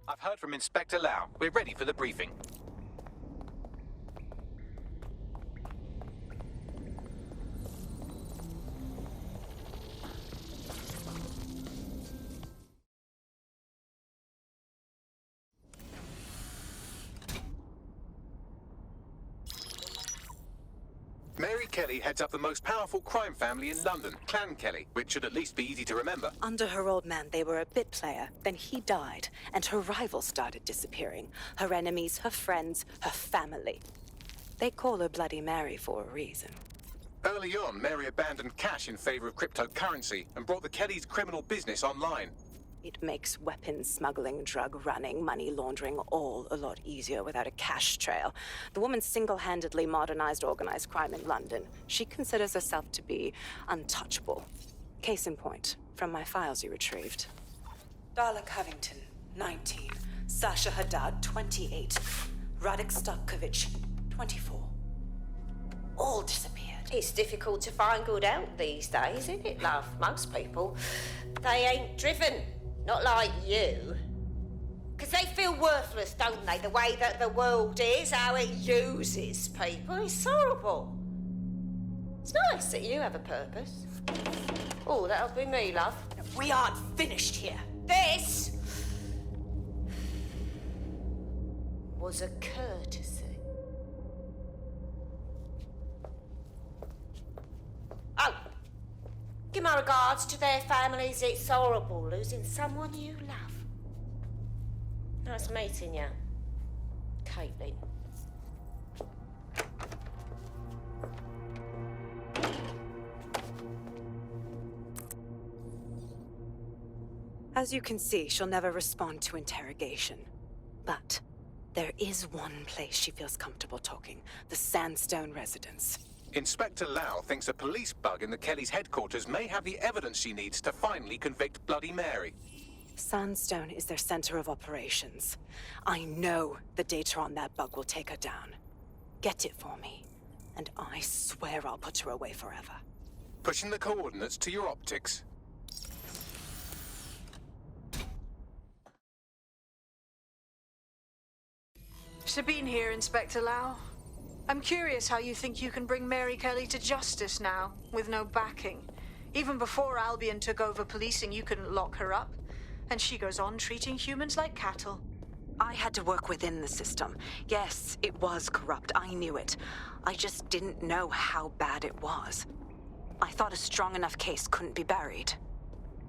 I've heard from Inspector Lau. We're ready for the briefing. Mary Kelly heads up the most powerful crime family in London, Clan Kelly, which should at least be easy to remember. Under her old man, they were a bit player. Then he died, and her rivals started disappearing. Her enemies, her friends, her family. They call her Bloody Mary for a reason. Early on, Mary abandoned cash in favor of cryptocurrency and brought the Kellys' criminal business online. It makes weapons smuggling, drug running, money laundering all a lot easier without a cash trail. The woman single-handedly modernized organized crime in London. She considers herself to be untouchable. Case in point, from my files you retrieved. Darla Covington, 19. Sasha Haddad, 28. Radek Starkovich, 24. All disappeared. It's difficult to find good help these days, isn't it, love? Most people, they ain't driven. Not like you. Because they feel worthless, don't they? The way that the world is, how it uses people. It's horrible. It's nice that you have a purpose. Oh, that'll be me, love. We aren't finished here. This was a courtesy. Oh, give my regards to their families. It's horrible losing someone you love. Nice meeting you, Caitlin. As you can see, she'll never respond to interrogation. But there is one place she feels comfortable talking, the Sandstone residence. Inspector Lau thinks a police bug in the Kellys' headquarters may have the evidence she needs to finally convict Bloody Mary. Sandstone is their center of operations. I know the data on that bug will take her down. Get it for me, and I swear I'll put her away forever. Pushing the coordinates to your optics. Sabine here, Inspector Lau. I'm curious how you think you can bring Mary Kelly to justice now, with no backing. Even before Albion took over policing, you couldn't lock her up. And she goes on treating humans like cattle. I had to work within the system. Yes, it was corrupt. I knew it. I just didn't know how bad it was. I thought a strong enough case couldn't be buried.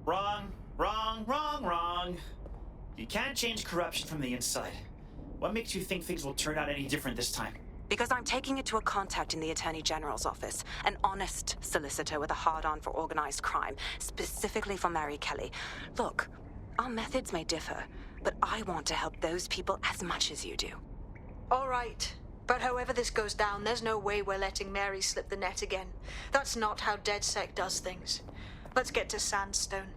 Wrong, wrong, wrong, wrong. You can't change corruption from the inside. What makes you think things will turn out any different this time? Because I'm taking it to a contact in the Attorney General's office, an honest solicitor with a hard-on for organized crime, specifically for Mary Kelly. Look, our methods may differ, but I want to help those people as much as you do. All right. But however this goes down, there's no way we're letting Mary slip the net again. That's not how DedSec does things. Let's get to Sandstone.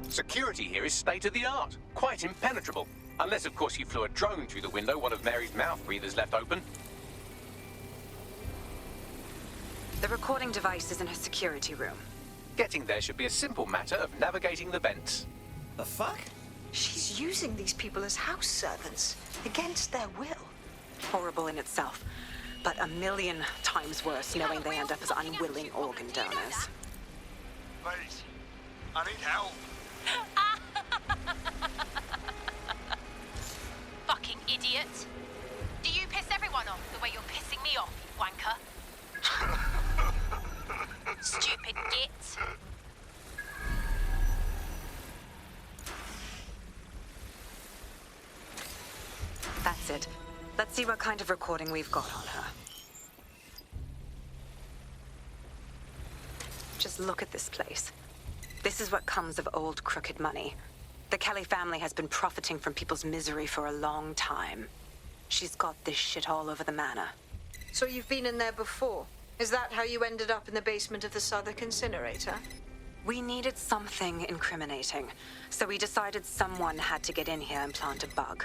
Security here is state-of-the-art, quite impenetrable. Unless, of course, you flew a drone through the window one of Mary's mouth breathers left open. The recording device is in her security room. Getting there should be a simple matter of navigating the vents. The fuck? She's using these people as house servants, against their will. Horrible in itself, but a million times worse knowing they end up as unwilling organ donors. Please, I need help. Fucking idiot. Do you piss everyone off the way you're pissing me off, you wanker? Stupid git. That's it. Let's see what kind of recording we've got on her. Just look at this place. This is what comes of old crooked money. The Kelly family has been profiting from people's misery for a long time. She's got this shit all over the manor. So you've been in there before? Is that how you ended up in the basement of the Southwark incinerator? We needed something incriminating, so we decided someone had to get in here and plant a bug.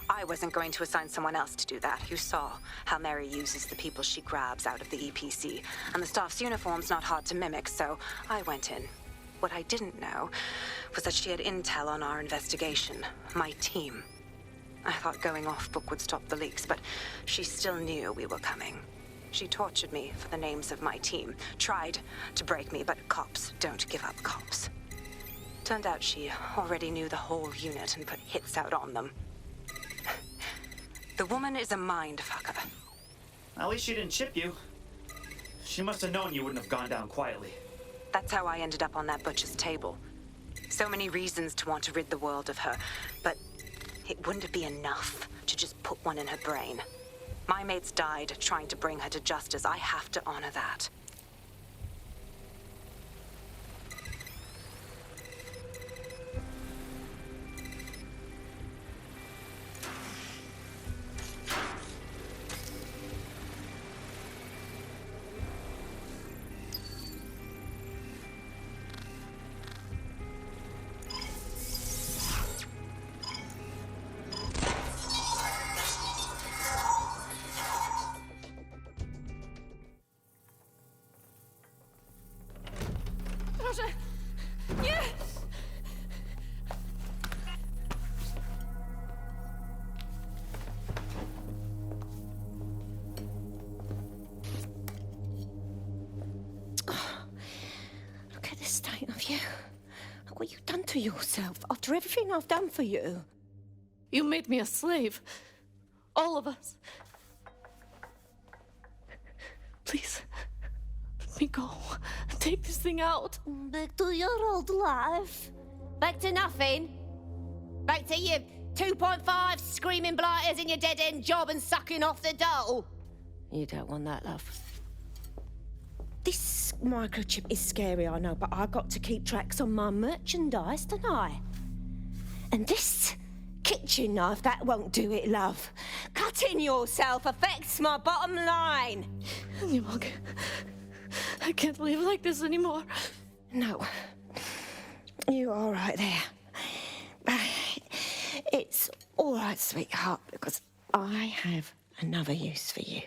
I wasn't going to assign someone else to do that. You saw how Mary uses the people she grabs out of the EPC, and the staff's uniform's not hard to mimic, so I went in. What I didn't know was that she had intel on our investigation, my team. I thought going off book would stop the leaks, but she still knew we were coming. She tortured me for the names of my team, tried to break me, but cops don't give up cops. Turned out she already knew the whole unit and put hits out on them. The woman is a mind fucker. At least she didn't chip you. She must have known you wouldn't have gone down quietly. That's how I ended up on that butcher's table. So many reasons to want to rid the world of her, but it wouldn't be enough to just put one in her brain. My mates died trying to bring her to justice. I have to honor that. Look at the state of you. Look what you've done to yourself after everything I've done for you. You made me a slave. All of us. Please, let me go. Take this thing out. Back to your old life. Back to nothing. Back to you 2.5 screaming blighters in your dead-end job and sucking off the dole. You don't want that, love. This microchip is scary, I know, but I got to keep tracks on my merchandise, don't I? And this kitchen knife, that won't do it, love. Cutting yourself affects my bottom line. I can't live like this anymore. No. You're all right there. It's all right, sweetheart, because I have another use for you.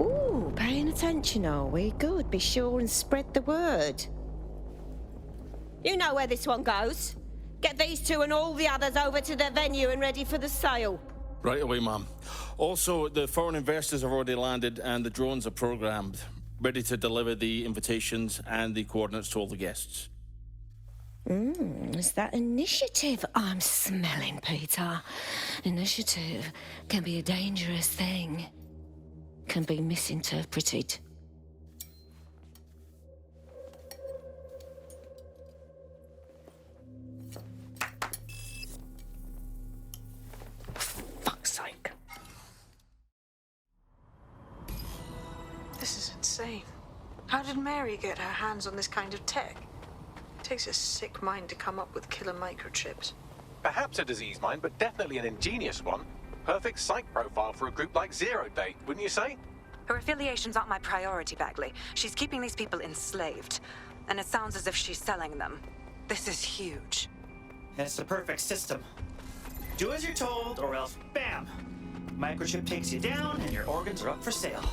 Ooh, paying attention, are we? Good. Be sure and spread the word. You know where this one goes. Get these two and all the others over to the venue and ready for the sale. Right away, Ma'am. Also, the foreign investors have already landed and the drones are programmed, ready to deliver the invitations and the coordinates to all the guests. Is that initiative I'm smelling, Peter? Initiative can be a dangerous thing. Can be misinterpreted. Fuck's sake. This is insane. How did Mary get her hands on this kind of tech? It takes a sick mind to come up with killer microchips. Perhaps a disease mind, but definitely an ingenious one. Perfect psych profile for a group like Zero Day, wouldn't you say? Her affiliations aren't my priority, Bagley. She's keeping these people enslaved. And it sounds as if she's selling them. This is huge. It's the perfect system. Do as you're told, or else bam! Microchip takes you down and your organs are up for sale.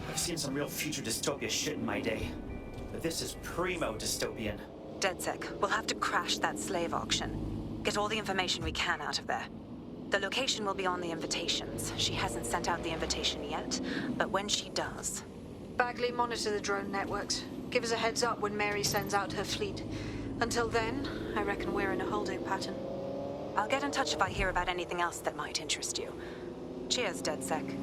I've seen some real future dystopia shit in my day. But this is primo dystopian. DedSec, we'll have to crash that slave auction. Get all the information we can out of there. The location will be on the invitations. She hasn't sent out the invitation yet, but when she does... Bagley, monitor the drone networks. Give us a heads up when Mary sends out her fleet. Until then, I reckon we're in a holding pattern. I'll get in touch if I hear about anything else that might interest you. Cheers, DedSec.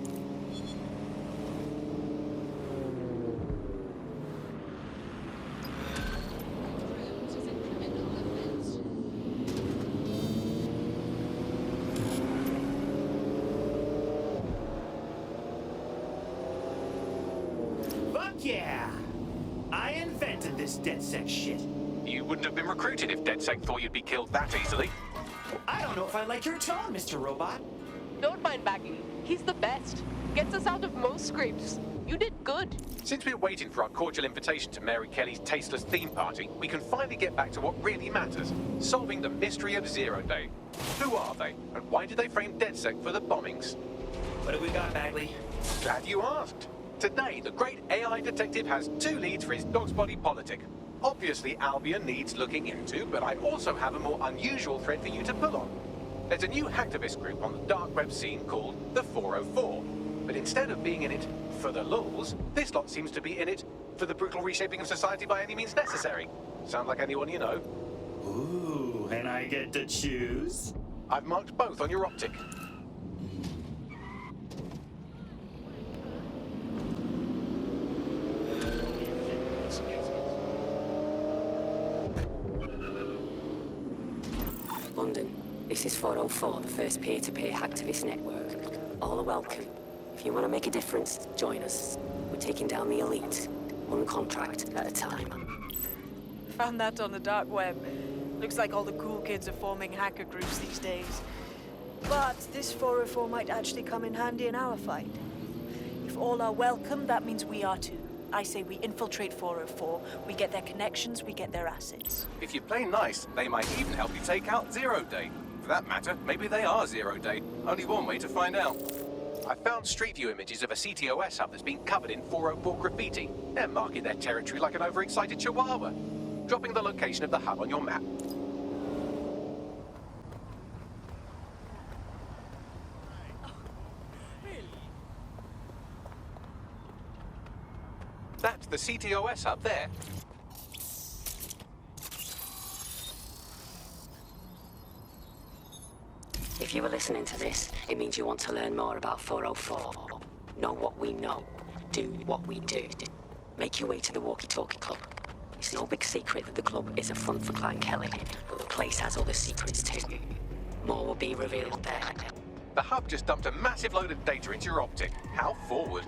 Fuck yeah! I invented this DedSec shit. You wouldn't have been recruited if DedSec thought you'd be killed that easily. I don't know if I like your tone, Mr. Robot. Don't mind Baggy. He's the best. Gets us out of most scrapes. You did good. Since we're waiting for our cordial invitation to Mary Kelly's tasteless theme party, we can finally get back to what really matters, solving the mystery of Zero Day. Who are they, and why did they frame DedSec for the bombings? What have we got, Bagley? Glad you asked. Today, the great AI detective has 2 leads for his dog's body politic. Obviously, Albion needs looking into, but I also have a more unusual thread for you to pull on. There's a new hacktivist group on the dark web scene called the 404. But instead of being in it for the lulz, this lot seems to be in it for the brutal reshaping of society by any means necessary. Sound like anyone you know? Ooh, and I get to choose? I've marked both on your optic. London, this is 404, the first peer-to-peer hacktivist network. All are welcome. If you want to make a difference, join us. We're taking down the elite, one contract at a time. Found that on the dark web. Looks like all the cool kids are forming hacker groups these days. But this 404 might actually come in handy in our fight. If all are welcome, that means we are too. I say we infiltrate 404, we get their connections, we get their assets. If you play nice, they might even help you take out Zero Day. For that matter, maybe they are Zero Day. Only one way to find out. I found street view images of a CTOS hub that's been covered in 404 graffiti. They're marking their territory like an overexcited chihuahua. Dropping the location of the hub on your map. That's the CTOS hub there. If you were listening to this, it means you want to learn more about 404. Know what we know. Do what we do. Make your way to the Walkie-Talkie Club. It's no big secret that the club is a front for Clan Kelly, but the place has other secrets too. More will be revealed there. The hub just dumped a massive load of data into your optic. How forward?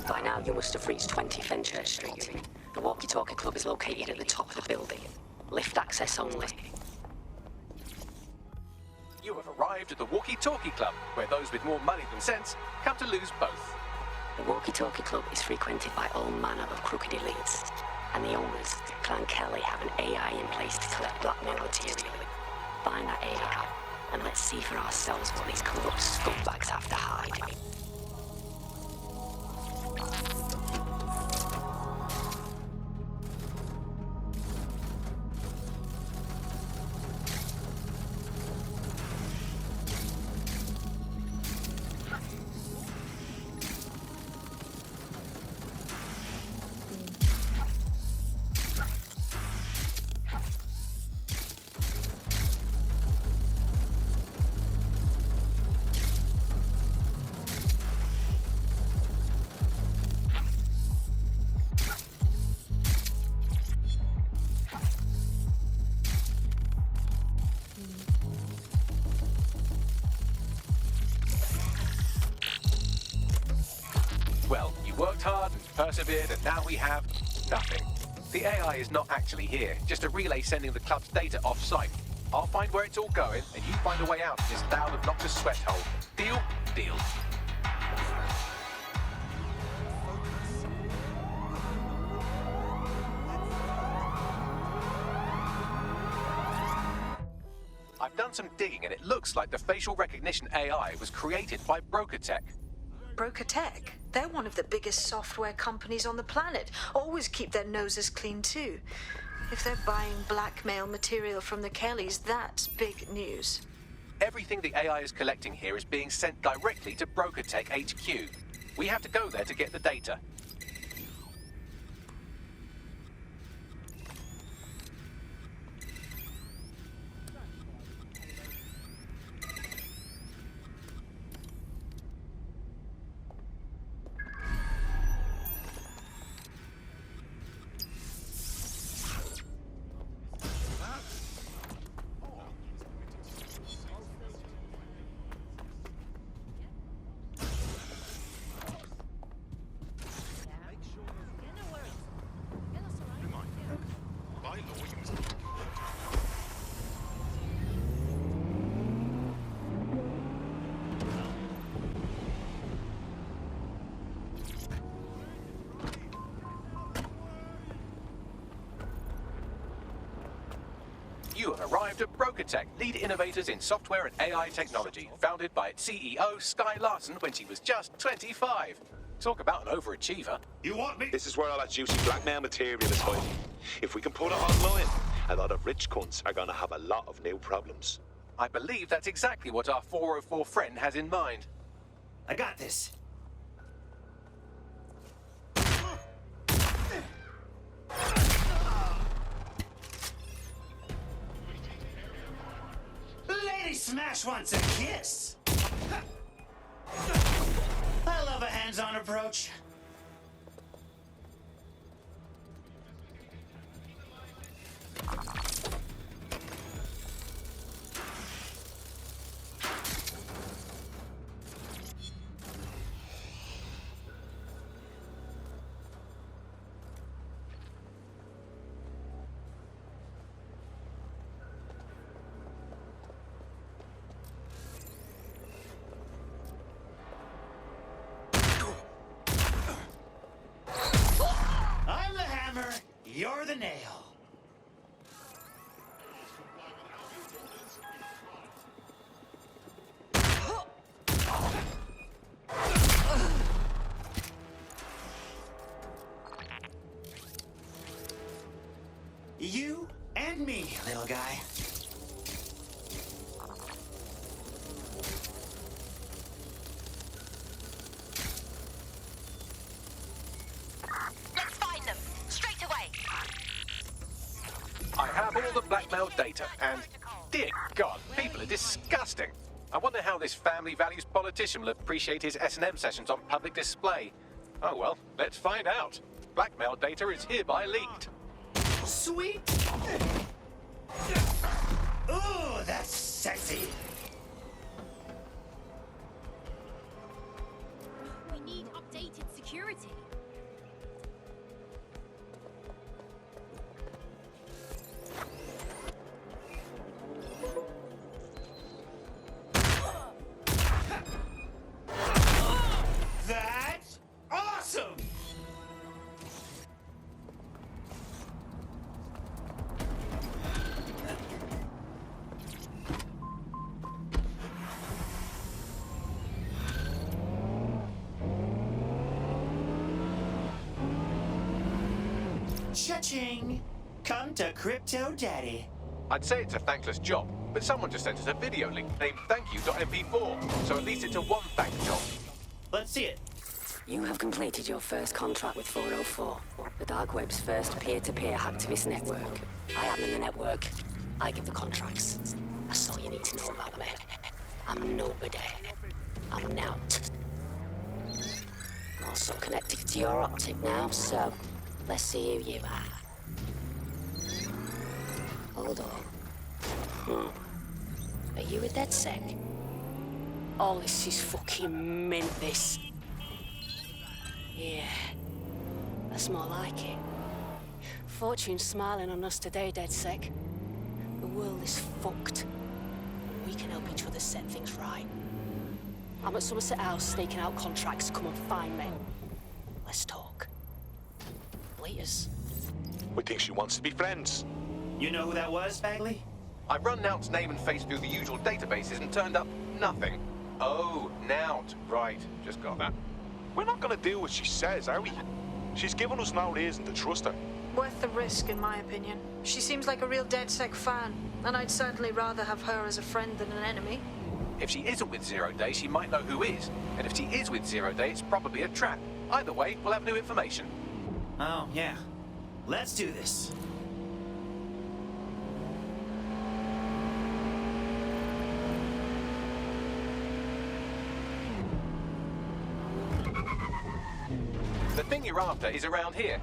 By now you must have reached 20 Fenchurch Street. The Walkie-Talkie Club is located at the top of the building. Lift access only. You have arrived at the Walkie-Talkie Club, where those with more money than sense come to lose both. The Walkie-Talkie Club is frequented by all manner of crooked elites, and the owners, Clan Kelly, have an AI in place to collect blackmail material. Find that AI, and let's see for ourselves what these corrupt scumbags have to hide. Well, you worked hard and persevered, and now we have nothing. The AI is not actually here, just a relay sending the club's data off-site. I'll find where it's all going, and you find a way out of this loud, obnoxious sweat hole. Deal? Deal. I've done some digging, and it looks like the facial recognition AI was created by BrokerTech. BrokerTech? They're one of the biggest software companies on the planet. Always keep their noses clean, too. If they're buying blackmail material from the Kellys, that's big news. Everything the AI is collecting here is being sent directly to BrokerTech HQ. We have to go there to get the data. arrived at BrokerTech, lead innovators in software and AI technology, founded by its CEO, Skye Larsen, when she was just 25. Talk about an overachiever. You want me? This is where all that juicy blackmail material is hiding. If we can put it online, a lot of rich cunts are going to have a lot of new problems. I believe that's exactly what our 404 friend has in mind. I got this. Lady Smash wants a kiss. I love a hands-on approach. I'm the hammer, you're the nail. You and me, little guy. Let's find them. Straight away. I have all the blackmail data, and dear God, people are disgusting. I wonder how this family values politician will appreciate his S&M sessions on public display. Oh well, let's find out. Blackmail data is hereby leaked. Sweet. Ooh, that's sexy. We need updated security. That's awesome. Cha-ching! Come to Crypto Daddy. I'd say it's a thankless job, but someone just sent us a video link named thankyou.mp4, so at least it's a one-thank job. Let's see it. You have completed your first contract with 404, the dark web's first peer-to-peer hacktivist network. I am in the network. I give the contracts. That's all you need to know about me. I'm nobody. I'm Nout. I'm also connected to your optic now, so let's see who you are. Hold on. Are you a DedSec? Oh, this is fucking mint, this. Yeah, that's more like it. Fortune's smiling on us today, DedSec. The world is fucked. We can help each other set things right. I'm at Somerset House staking out contracts. Come and find me. Let's talk. Bleaters. We think she wants to be friends. You know who that was, Bagley? I run Nout's name and face through the usual databases and turned up nothing. Oh, Nout. Right, just got that. We're not going to do what she says, are we? She's given us no reason to trust her. Worth the risk, in my opinion. She seems like a real DedSec fan, and I'd certainly rather have her as a friend than an enemy. If she isn't with Zero Day, she might know who is. And if she is with Zero Day, it's probably a trap. Either way, we'll have new information. Oh, yeah. Let's do this. The thing you're after is around here.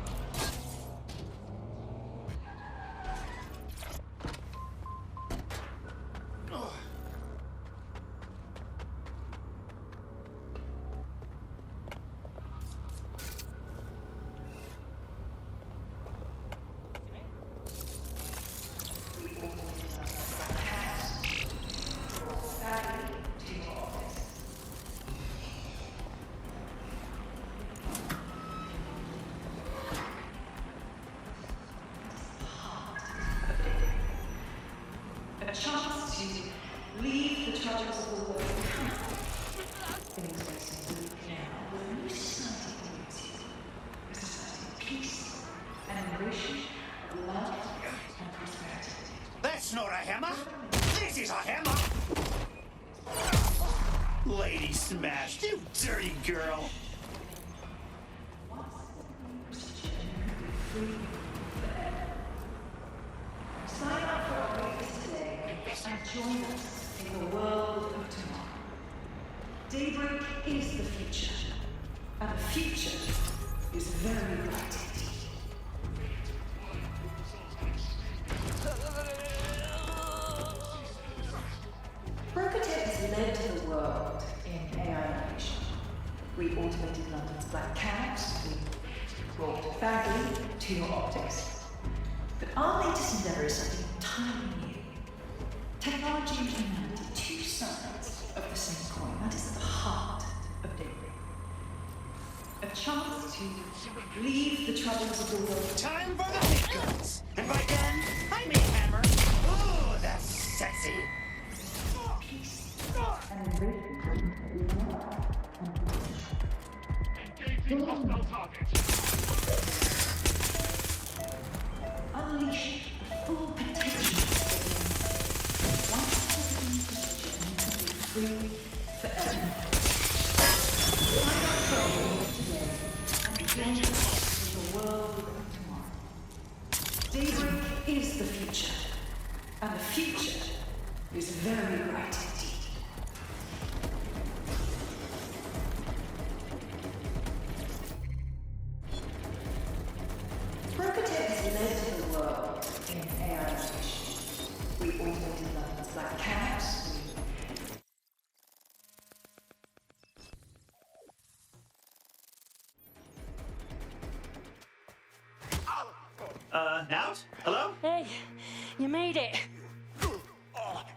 A chance to leave the troubles of the world behind. Things may seem bleak now, but a new society awaits you. A society of peace and enrichment, of love and prosperity. That's not a hammer! This is a hammer! Lady smashed, you dirty girl! Sign up for our breakfast today and join us in the world of tomorrow. Daybreak is the future, and the future is very bright indeed. BrokerTech has led to the world in AI innovation. We automated London's black cabs, we brought family to your optics. But our latest endeavour is something entirely new. Technology and humanity, two sides of the same coin. That is at the heart of Daybreak. A chance to leave the troubles of the world. Time for the big guns! And by gun, I mean hammer. Ooh, that's sexy. Peace and enrichment. Unleash the full potential of once free forever. Find out from today and join us in the world of tomorrow. Daybreak is the future, and the future is very bright indeed. BrokerTech has led to the world in AI innovation. We automated London's black cabs. Nout? Hello? Hey, you made it.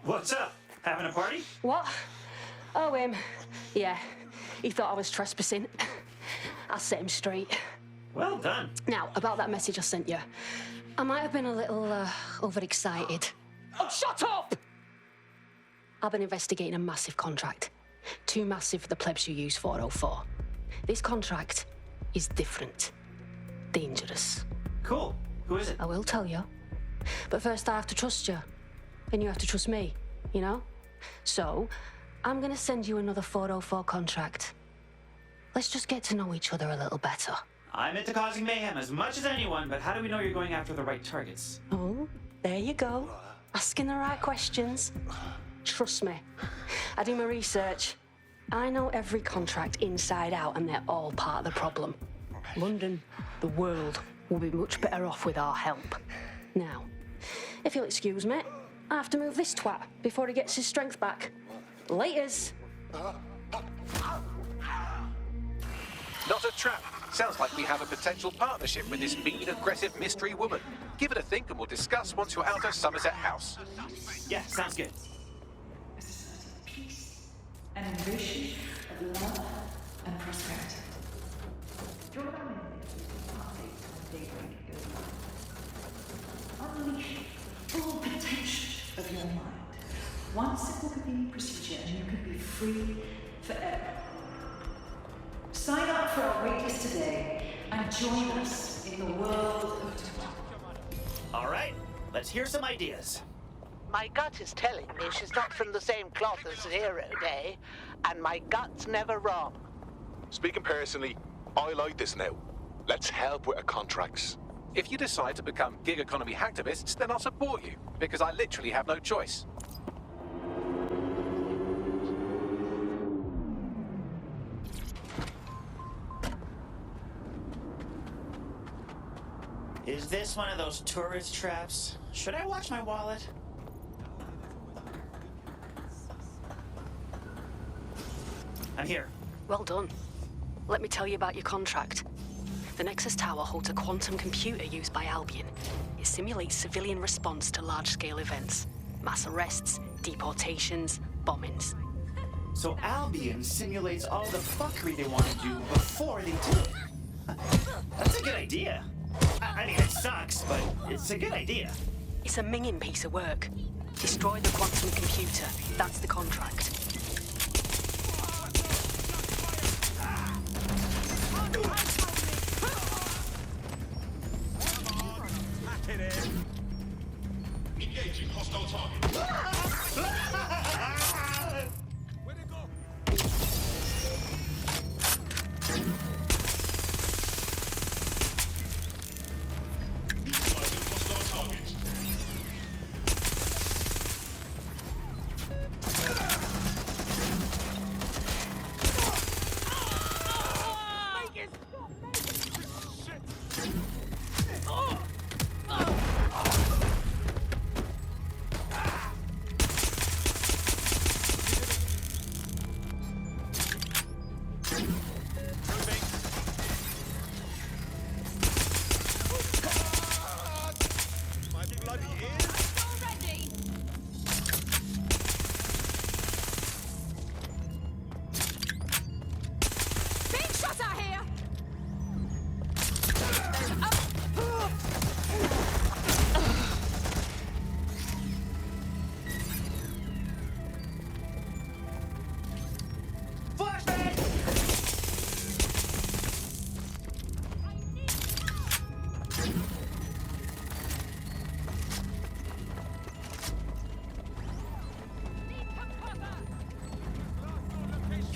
What's up? Having a party? What? Oh, him. Yeah, he thought I was trespassing. I'll set him straight. Well done. Now, about that message I sent you. I might have been a little overexcited. Oh, shut up! I've been investigating a massive contract. Too massive for the plebs who use 404. This contract is different. Dangerous. Cool. Who is it? I will tell you. But first I have to trust you. And you have to trust me, you know? So, I'm gonna send you another 404 contract. Let's just get to know each other a little better. I'm into causing mayhem as much as anyone, but how do we know you're going after the right targets? Oh, there you go. Asking the right questions. Trust me. I do my research. I know every contract inside out, and they're all part of the problem. London, the world, will be much better off with our help. Now, if you'll excuse me, I have to move this twat before he gets his strength back. Laters. Not a trap. Sounds like we have a potential partnership with this mean, aggressive mystery woman. Give it a think and we'll discuss once you're out of Somerset House. Yeah, sounds good. A society of peace and enrichment, of love and prosperity. Join our updates on Daybreak. Unleash the full potential of your mind. One simple convenient procedure and you can be free forever. Sign up for our waitlist today and join us in the world of tomorrow. All right, let's hear some ideas. My gut is telling me she's not from the same cloth as Zero Day, and my gut's never wrong. Speaking personally, I like this now. Let's help with our contracts. If you decide to become gig economy hacktivists, then I'll support you, because I literally have no choice. Is this one of those tourist traps? Should I watch my wallet? I'm here. Well done. Let me tell you about your contract. The Nexus Tower holds a quantum computer used by Albion. It simulates civilian response to large-scale events. Mass arrests, deportations, bombings. So Albion simulates all the fuckery they want to do before they do it. That's a good idea. I mean, it sucks, but it's a good idea. It's a minging piece of work. Destroy the quantum computer. That's the contract. Engaging hostile target. Where'd it go? Neutralizing hostile targets.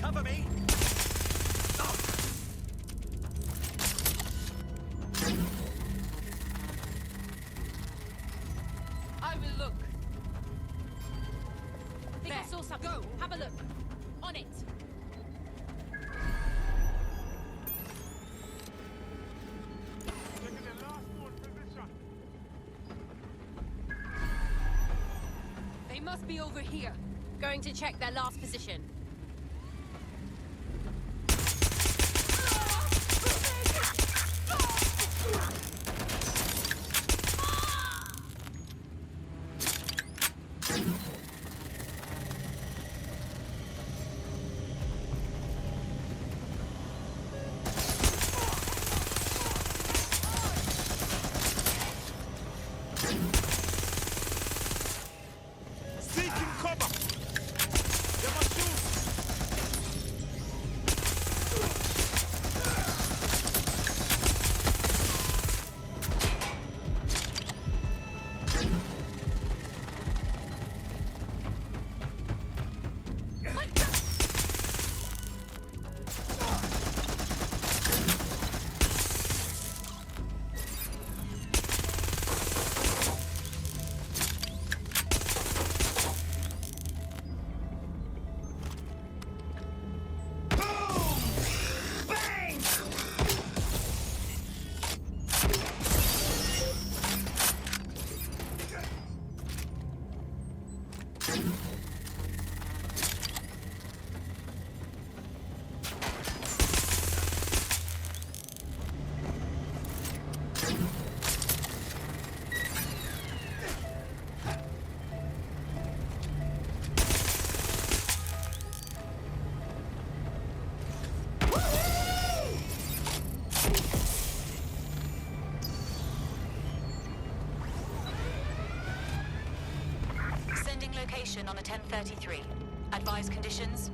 Cover me! I will look. I think I saw something. Go, have a look. On it. They must be over here. Going to check their last position. Seeking cover. They must Sending location on a 1033. Advise conditions.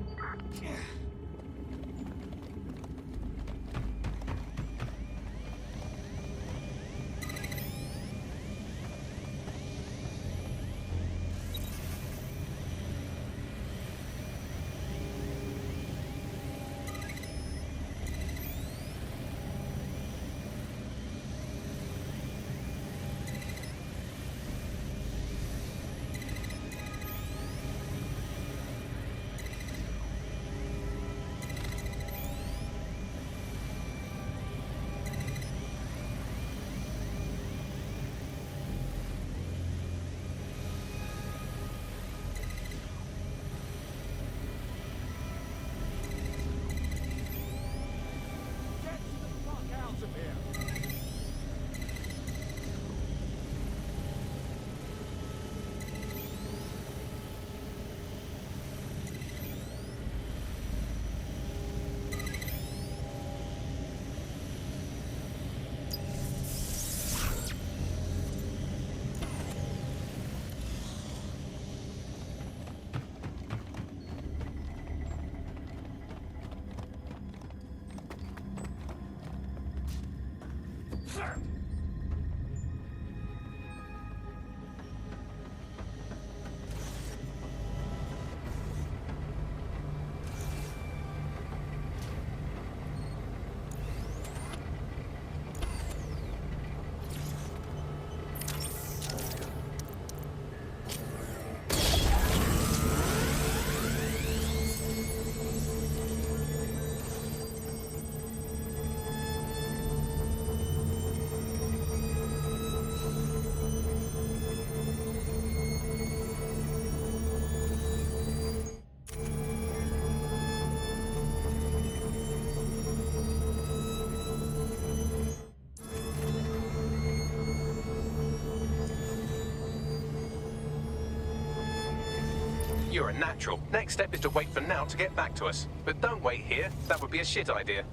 You're a natural. Next step is to wait for Now to get back to us. But don't wait here. That would be a shit idea.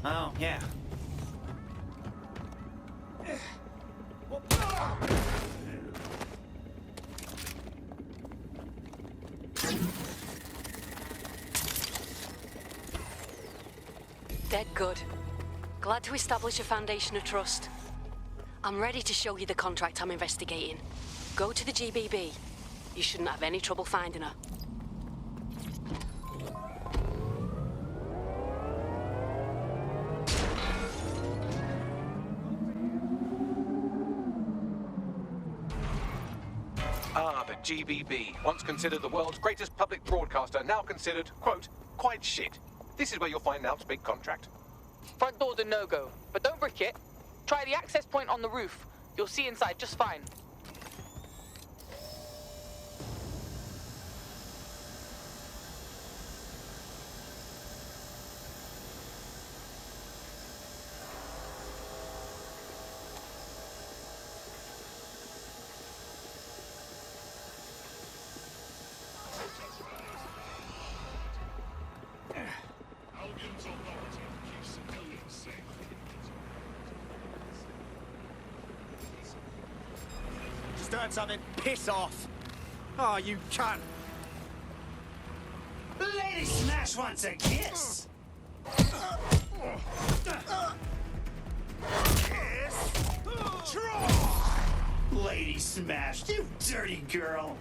Oh, yeah. Dead good. Glad to establish a foundation of trust. I'm ready to show you the contract I'm investigating. Go to the GBB. You shouldn't have any trouble finding her. Ah, the GBB. Once considered the world's greatest public broadcaster, now considered, quote, quite shit. This is where you'll find Now's big contract. Front door's a no-go, but don't brick it. Try the access point on the roof. You'll see inside just fine. Albion's authority keeps civilians safe. Just heard something. Piss off. Oh, you cunt. Lady Smash wants a kiss. Kiss. Draw. Lady Smash, you dirty girl.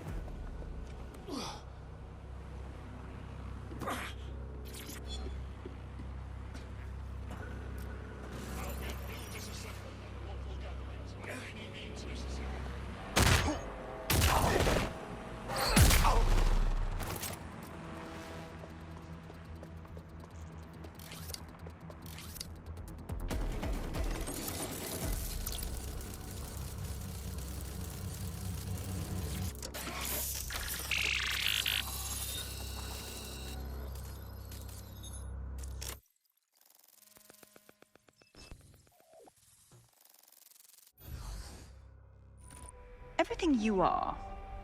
Everything you are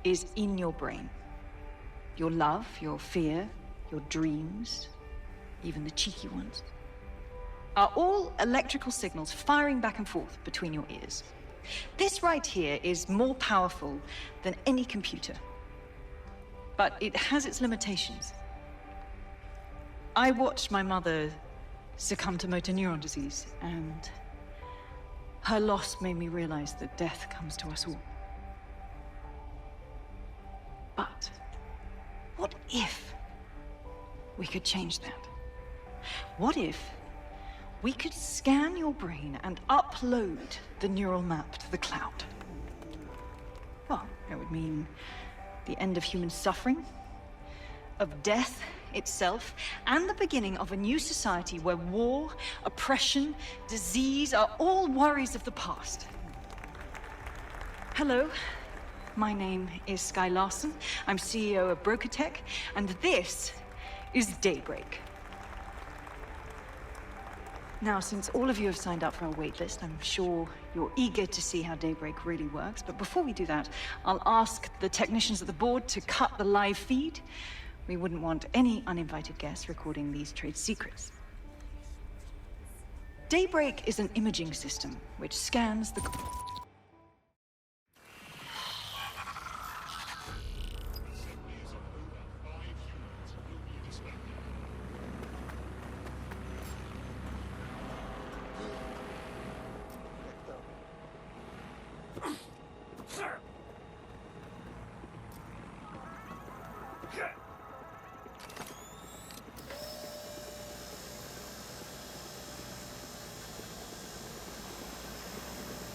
is in your brain. Your love, your fear, your dreams, even the cheeky ones, are all electrical signals firing back and forth between your ears. This right here is more powerful than any computer, but it has its limitations. I watched my mother succumb to motor neuron disease, and her loss made me realize that death comes to us all. But what if we could change that? What if we could scan your brain and upload the neural map to the cloud? Well, it would mean the end of human suffering, of death itself, and the beginning of a new society where war, oppression, disease are all worries of the past. Hello. My name is Skye Larsen. I'm CEO of BrokerTech, and this is Daybreak. Now, since all of you have signed up for our waitlist, I'm sure you're eager to see how Daybreak really works. But before we do that, I'll ask the technicians at the board to cut the live feed. We wouldn't want any uninvited guests recording these trade secrets. Daybreak is an imaging system which scans the...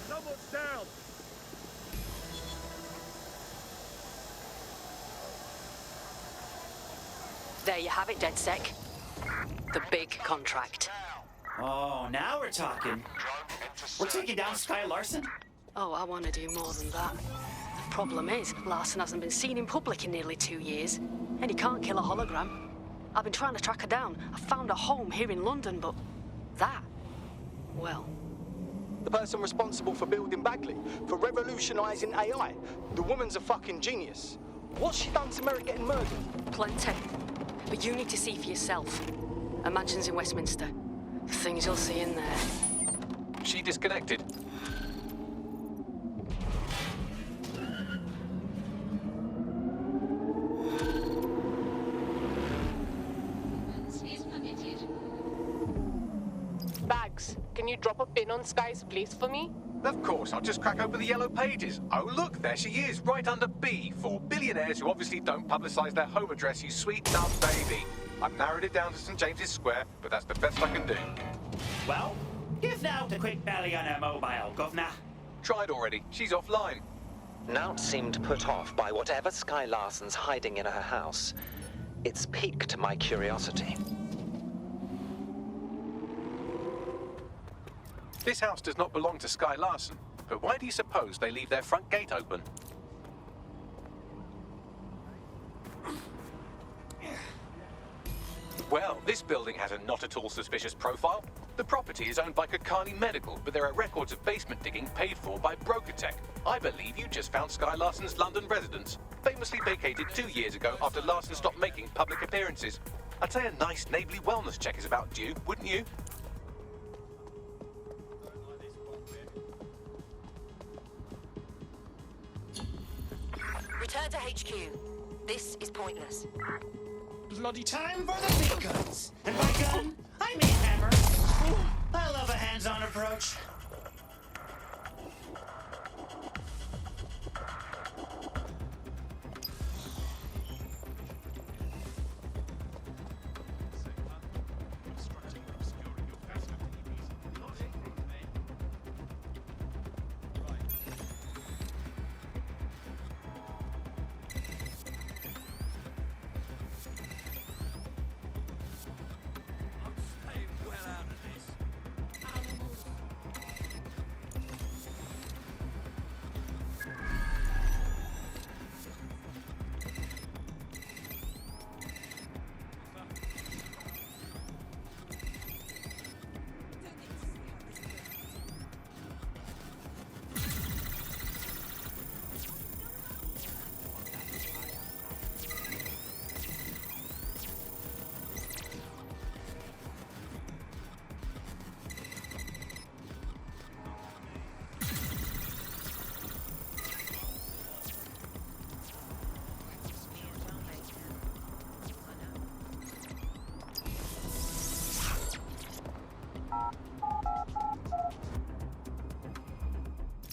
Someone's down. There you have it, DedSec. The big contract. Oh, now we're talking. We're taking down Skye Larsen? Oh, I want to do more than that. The problem is, Larsen hasn't been seen in public in nearly 2 years, and he can't kill a hologram. I've been trying to track her down. I found a home here in London, but that, well... The person responsible for building Bagley, for revolutionising AI. The woman's a fucking genius. What's she done to merit getting murdered? Plenty. But you need to see for yourself. A mansion's in Westminster. The things you'll see in there. She disconnected. Bags, can you drop a pin on Skye's place for me? Of course, I'll just crack open the yellow pages. Oh, look, there she is, right under B, for billionaires who obviously don't publicise their home address, you sweet nut baby. I've narrowed it down to St. James's Square, but that's the best I can do. Well, give Nout a quick belly on her mobile, governor. Tried already. She's offline. Nout seemed put off by whatever Skye Larsen's hiding in her house. It's piqued my curiosity. This house does not belong to Skye Larsen, but why do you suppose they leave their front gate open? Well, this building has a not at all suspicious profile. The property is owned by Kakani Medical, but there are records of basement digging paid for by BrokerTech. I believe you just found Skye Larsen's London residence, famously vacated 2 years ago after Larsen stopped making public appearances. I'd say a nice neighbourly wellness check is about due, wouldn't you? Return to HQ. This is pointless. Bloody time for the big guns. And by gun, I mean hammer. Ooh, I love a hands-on approach.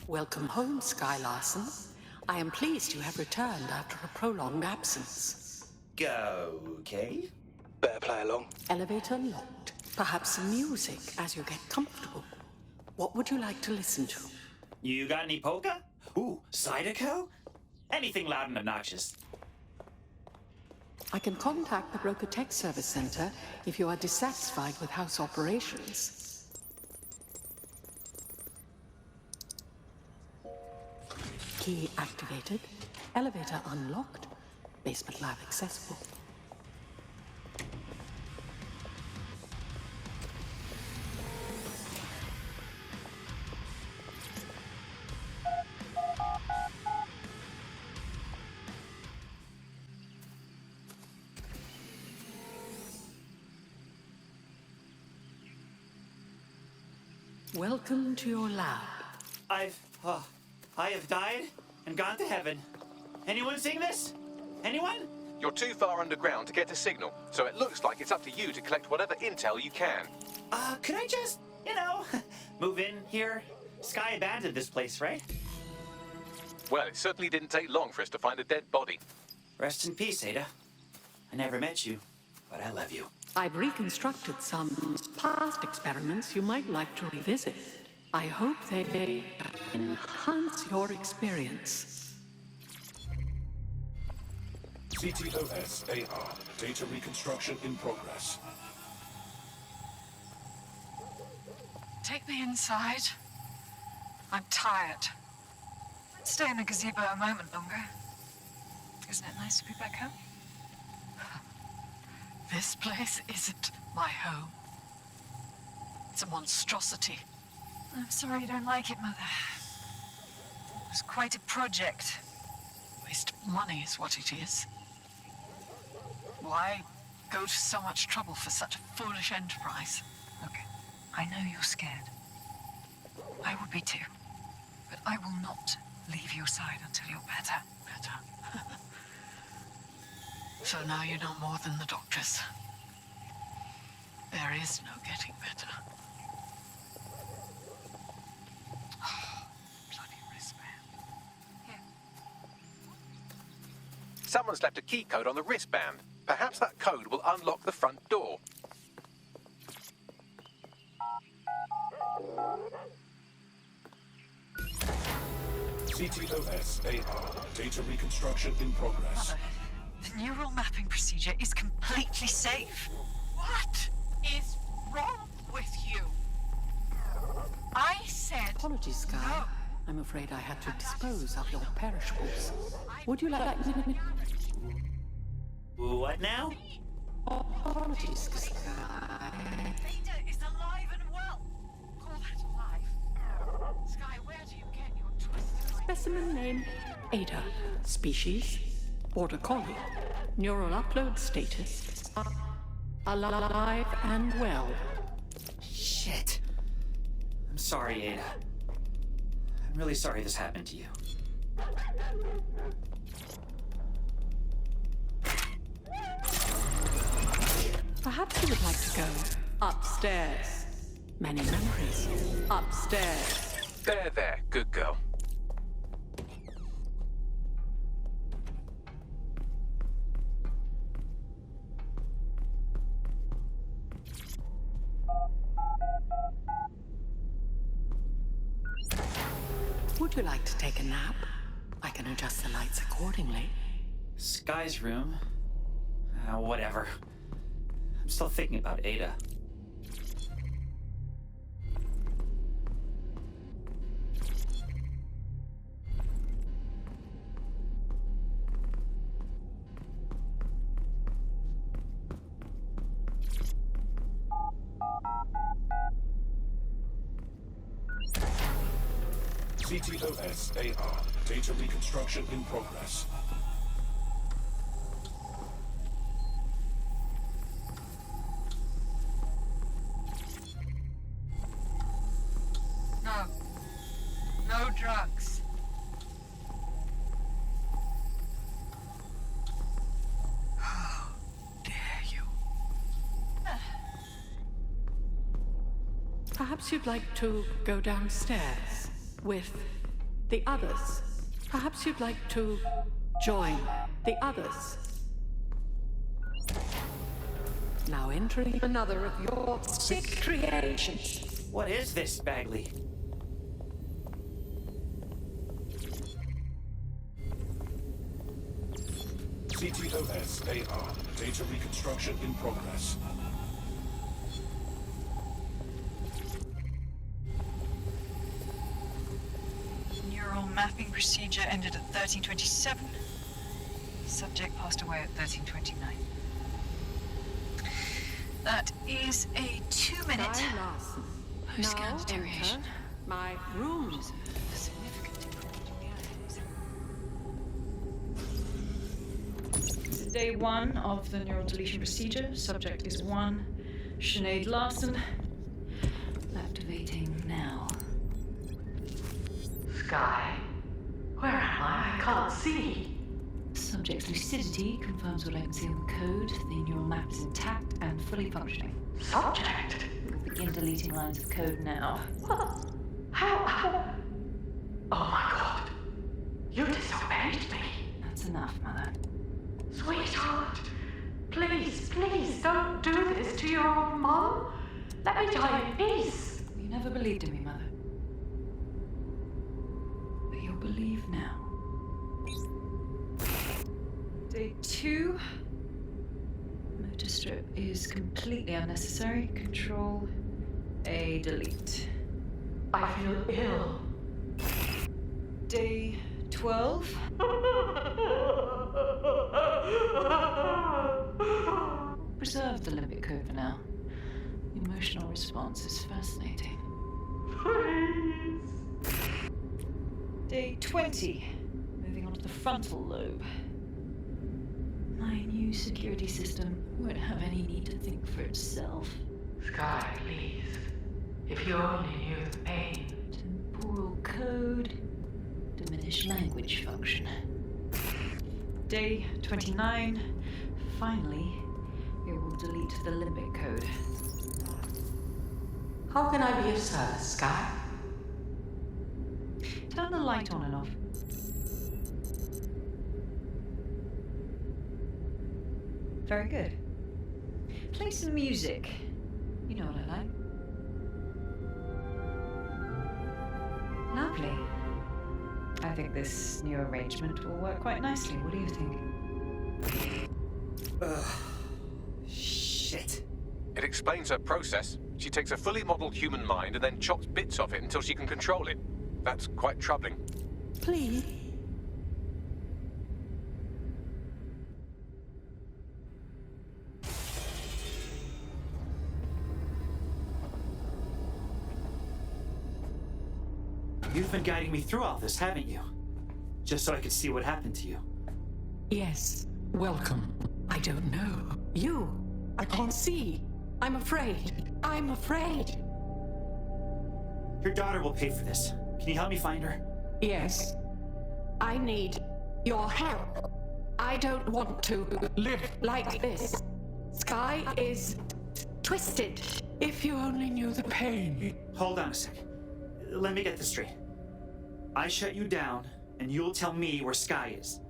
Welcome home, Skye Larsen. I am pleased you have returned after a prolonged absence. Okay. Better play along. Elevator locked. Perhaps some music as you get comfortable. What would you like to listen to? You got any polka? Ooh, Zydeco? Anything loud and obnoxious. I can contact the BrokerTech Service Center if you are dissatisfied with house operations. Key activated. Elevator unlocked. Basement lab accessible. Welcome to your lab. I have died and gone to heaven. Anyone seeing this? Anyone? You're too far underground to get a signal, so it looks like it's up to you to collect whatever intel you can. Could I just, move in here? Skye abandoned this place, right? Well, it certainly didn't take long for us to find a dead body. Rest in peace, Ada. I never met you, but I love you. I've reconstructed some past experiments you might like to revisit. I hope they enhance your experience. CTOS AR. Data reconstruction in progress. Take me inside. I'm tired. Let's stay in the gazebo a moment longer. Isn't it nice to be back home? This place isn't my home. It's a monstrosity. I'm sorry you don't like it, Mother. It was quite a project. Waste of money is what it is. Why go to so much trouble for such a foolish enterprise? Okay, I know you're scared. I would be too. But I will not leave your side until you're better. Better. So now you know more than the doctors. There is no getting better. Bloody wristband. Someone's left a key code on the wristband. Perhaps that code will unlock the front door. CTOS AR. Data reconstruction in progress. Mother, the neural mapping procedure is completely safe. What is wrong with you? I said... Apologies, Skye. No. I'm afraid I had to dispose of your perishables. Would you like... What now? Apologies, Skye. Ada is alive and well. Call that alive. Skye, where do you get your twisted... Specimen name, Ada. Species, Border Collie. Neural upload status, alive and well. Shit. I'm sorry, Ada. I'm really sorry this happened to you. Perhaps you would like to go upstairs. Many memories. Upstairs. There, good girl. Would you like to take a nap? I can adjust the lights accordingly. Skye's room? Whatever. I'm still thinking about Ada. CTOS AR. Data reconstruction in progress. No. No drugs. How dare you? Perhaps you'd like to go downstairs with the others. Perhaps you'd like to join the others. Now entering another of your sick creations. What is this, Bagley? CTOS AR. Data reconstruction in progress. Neural mapping procedure ended at 1327. Subject passed away at 1329. That is a 2-minute post-scan deterioration. My room. Day 1 of the neural deletion procedure. Subject is 1. Sinead Larsen. Activating now. Skye, where am I? I can't see. Subject's lucidity confirms your latency on the code. The neural map is intact and fully functioning. Subject? We'll begin deleting lines of code now. What? How? Oh my god. You disobeyed me. That's enough, Mother. Sweetheart, please, please don't do this to your own mom. Let me die in peace. You never believed in me, Mother. But you'll believe now. Day 2. Motor strip is completely unnecessary. Control A, delete. I feel ill. Day 12. Preserve the limbic code for now. The emotional response is fascinating. Please. Day 20. Moving on to the frontal lobe. My new security system won't have any need to think for itself. Skye, please. If you only knew the pain. Temporal code. Diminished language function. Day 29. Finally, it will delete the limbic code. How can I be of service, Skye? Turn the light on and off. Very good. Play some music. You know what I like. Lovely. I think this new arrangement will work quite nicely. What do you think? Shit. It explains her process. She takes a fully modeled human mind and then chops bits off it until she can control it. That's quite troubling. Please. You've been guiding me through all this, haven't you? Just so I could see what happened to you. Yes. Welcome. I don't know. You. I can't see. I'm afraid. I'm afraid. Your daughter will pay for this. Can you help me find her? Yes. I need your help. I don't want to live like this. Skye is twisted. If you only knew the pain. Hold on a sec. Let me get this straight. I shut you down, and you'll tell me where Skye is.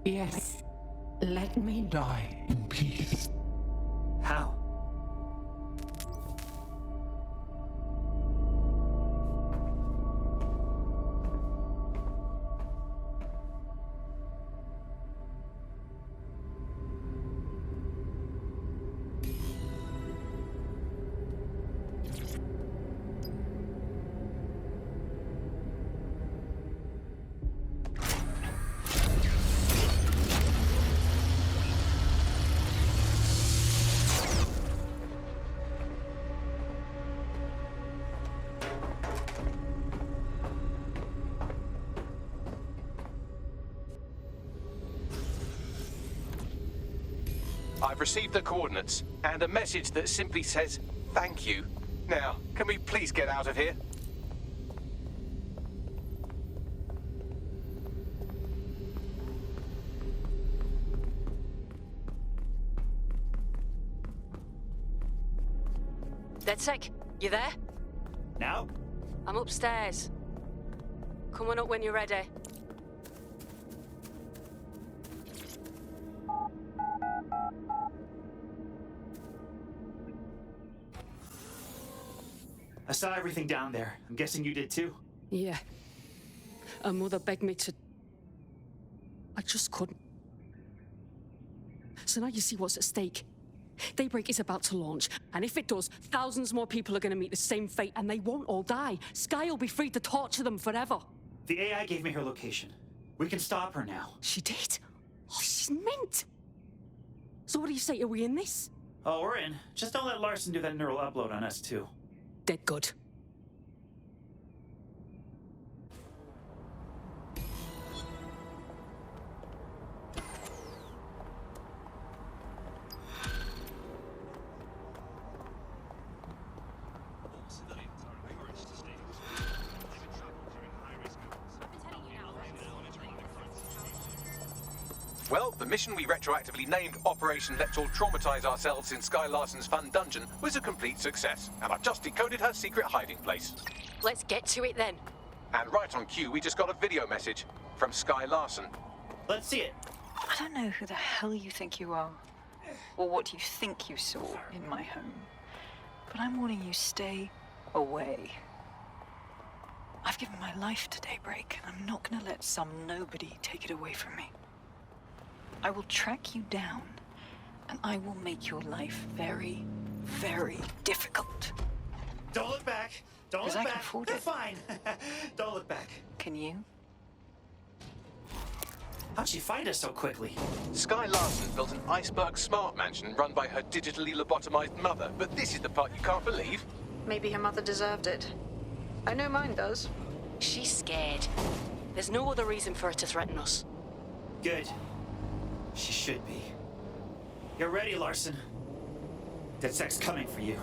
Yes. Let me die in peace. How? I've received the coordinates and a message that simply says, thank you. Now, can we please get out of here? DedSec, you there? Now? I'm upstairs. Come on up when you're ready. I saw everything down there. I'm guessing you did too? Yeah. Her mother begged me to... I just couldn't. So now you see what's at stake. Daybreak is about to launch, and if it does, thousands more people are going to meet the same fate, and they won't all die. Skye will be free to torture them forever. The AI gave me her location. We can stop her now. She did? Oh, she's mint! So what do you say, are we in this? Oh, we're in. Just don't let Larsen do that neural upload on us too. Dead good. Well, the mission we retroactively named Operation Let's All Traumatize Ourselves in Skye Larsen's Fun Dungeon was a complete success, and I've just decoded her secret hiding place. Let's get to it then. And right on cue, we just got a video message from Skye Larsen. Let's see it. I don't know who the hell you think you are, or what you think you saw in my home, but I'm warning you, stay away. I've given my life to Daybreak, and I'm not gonna let some nobody take it away from me. I will track you down, and I will make your life very, very difficult. Don't look back. Don't look I back. can afford You're it. fine. Don't look back. Can you? How'd she find us so quickly? Skye Larsen built an iceberg smart mansion run by her digitally lobotomized mother, but this is the part you can't believe. Maybe her mother deserved it. I know mine does. She's scared. There's no other reason for her to threaten us. Good. She should be. Get ready, Larsen. DedSec's coming for you.